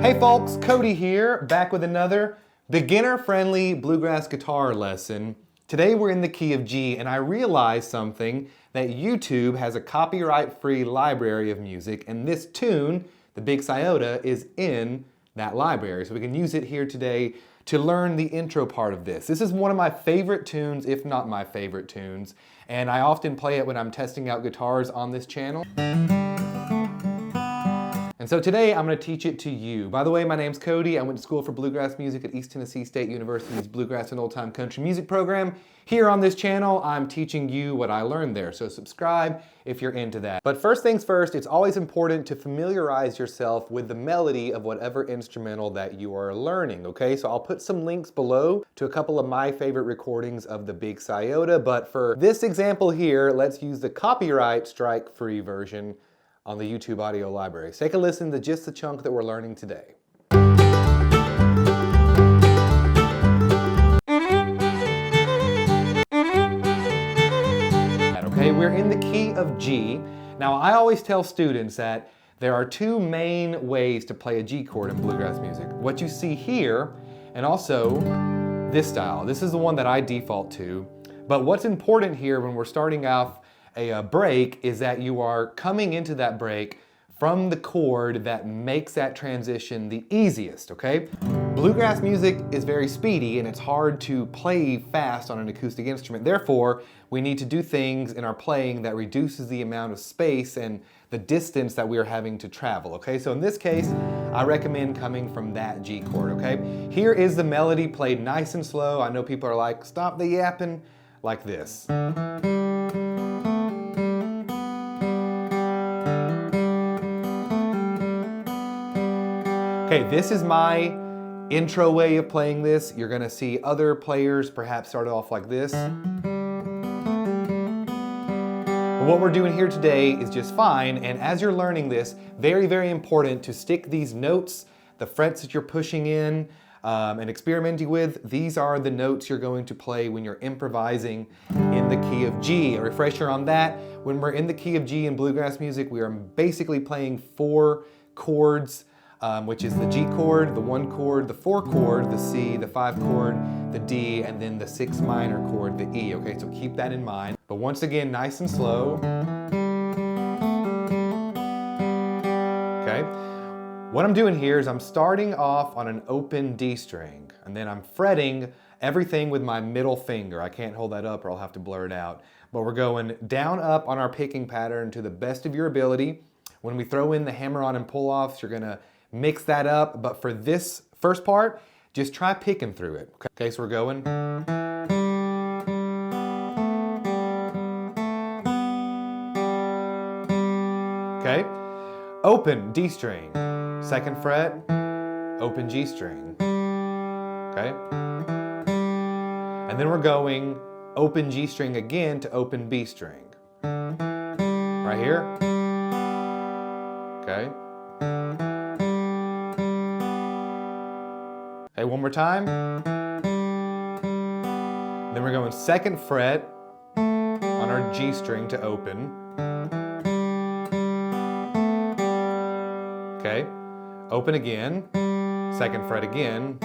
Hey folks, Cody here, back with another beginner-friendly bluegrass guitar lesson. Today we're in the key of G, and I realized something, that YouTube has a copyright-free library of music, and this tune, the Big Sciota, is in that library. So we can use it here today to learn the intro part of this. This is one of my favorite tunes, if not my favorite tunes, and I often play it when I'm testing out guitars on this channel. And so today I'm going to teach it to you. By the way, my name's Cody. I went to school for bluegrass music at East Tennessee State University's Bluegrass and Old Time Country Music program. Here on this channel, I'm teaching you what I learned there, so subscribe if you're into that. But first things first, it's always important to familiarize yourself with the melody of whatever instrumental that you are learning, okay? So I'll put some links below to a couple of my favorite recordings of the Big Sciota, but for this example here, let's use the copyright strike-free version on the YouTube audio library. Take a listen to just the chunk that we're learning today. Okay, we're in the key of G. Now, I always tell students that there are two main ways to play a G chord in bluegrass music. What you see here, and also this style. This is the one that I default to. But what's important here when we're starting off a break is that you are coming into that break from the chord that makes that transition the easiest, okay? Bluegrass music is very speedy and it's hard to play fast on an acoustic instrument. Therefore, we need to do things in our playing that reduces the amount of space and the distance that we are having to travel, okay? So in this case, I recommend coming from that G chord, okay? Here is the melody played nice and slow. I know people are like, stop the yapping, like this. Okay, this is my intro way of playing this. You're gonna see other players perhaps start off like this. But what we're doing here today is just fine, and as you're learning this, very, very important to stick these notes, the frets that you're pushing in and experimenting with, these are the notes you're going to play when you're improvising in the key of G. A refresher on that, when we're in the key of G in bluegrass music, we are basically playing 4 chords, which is the G chord, the 1 chord, the 4 chord, the C, the 5 chord, the D, and then the 6 minor chord, the E, okay? So keep that in mind. But once again, nice and slow. Okay? What I'm doing here is I'm starting off on an open D string, and then I'm fretting everything with my middle finger. I can't hold that up or I'll have to blur it out. But we're going down, up on our picking pattern to the best of your ability. When we throw in the hammer-on and pull-offs, you're gonna mix that up, but for this first part, just try picking through it. Okay, so we're going. Okay, open D string, 2nd fret, open G string. Okay, and then we're going open G string again to open B string. Right here. Okay. Okay, one more time. Then we're going 2nd fret on our G string to open. Okay, open again, 2nd fret again,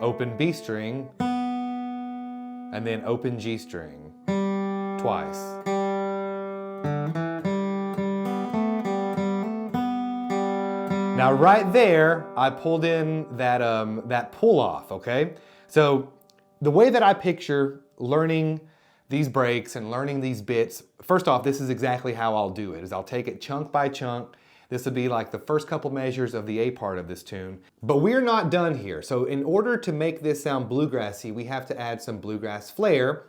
open B string, and then open G string, twice. Now right there, I pulled in that pull-off, okay? So the way that I picture learning these breaks and learning these bits, first off, this is exactly how I'll do it, is I'll take it chunk by chunk. This would be like the first couple measures of the A part of this tune. But we're not done here. So in order to make this sound bluegrassy, we have to add some bluegrass flair.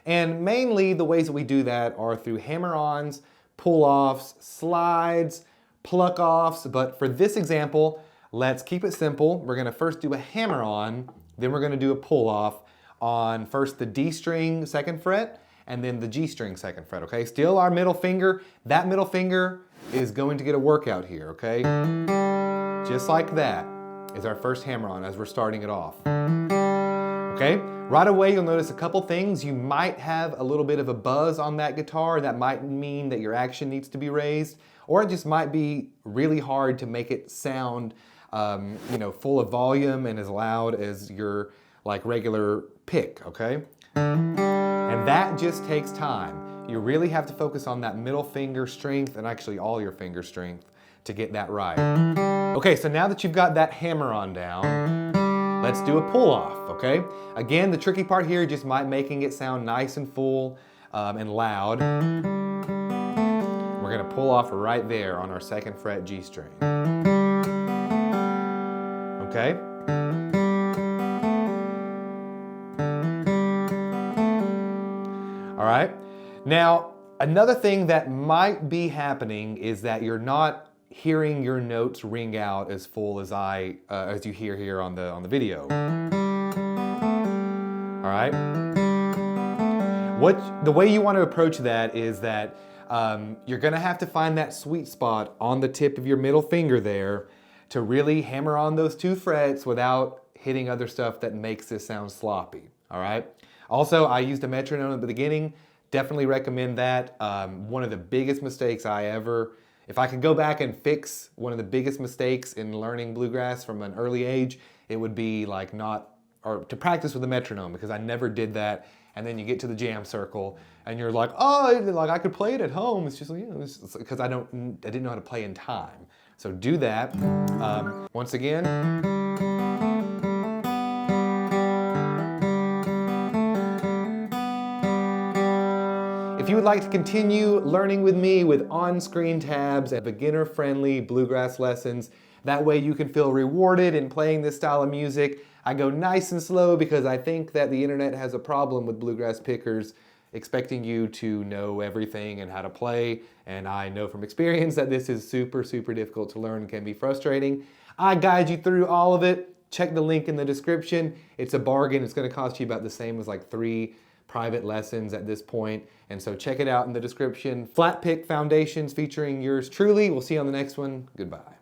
And mainly the ways that we do that are through hammer-ons, pull-offs, slides, pluck-offs, but for this example, let's keep it simple. We're gonna first do a hammer-on, then we're gonna do a pull-off on first the D string 2nd fret, and then the G string 2nd fret, okay? Still our middle finger, that middle finger is going to get a workout here, okay? Just like that is our first hammer-on as we're starting it off. Okay, right away you'll notice a couple things. You might have a little bit of a buzz on that guitar. That might mean that your action needs to be raised, or it just might be really hard to make it sound you know, full of volume and as loud as your like regular pick, okay? And that just takes time. You really have to focus on that middle finger strength and actually all your finger strength to get that right. Okay, so now that you've got that hammer on down, let's do a pull off, okay? Again, the tricky part here just making it sound nice and full and loud. We're gonna pull off right there on our 2nd fret G string. Okay? All right. Now, another thing that might be happening is that you're not hearing your notes ring out as full as as you hear here on the video. All right. The way you want to approach that is that you're going to have to find that sweet spot on the tip of your middle finger there to really hammer on those 2 frets without hitting other stuff that makes this sound sloppy. All right. Also, I used a metronome at the beginning. Definitely recommend that. One of the biggest mistakes if I could go back and fix one of the biggest mistakes in learning bluegrass from an early age, it would be like to practice with a metronome, because I never did that. And then you get to the jam circle and you're like, oh, like I could play it at home. It's just, you know, because I didn't know how to play in time. So do that. Once again. If you would like to continue learning with me with on-screen tabs and beginner-friendly bluegrass lessons, that way you can feel rewarded in playing this style of music. I go nice and slow because I think that the internet has a problem with bluegrass pickers expecting you to know everything and how to play, and I know from experience that this is super, super difficult to learn and can be frustrating. I guide you through all of it. Check the link in the description. It's a bargain. It's going to cost you about the same as like 3 private lessons at this point, and so check it out in the description. Flatpick Foundations featuring yours truly. We'll see you on the next one. Goodbye.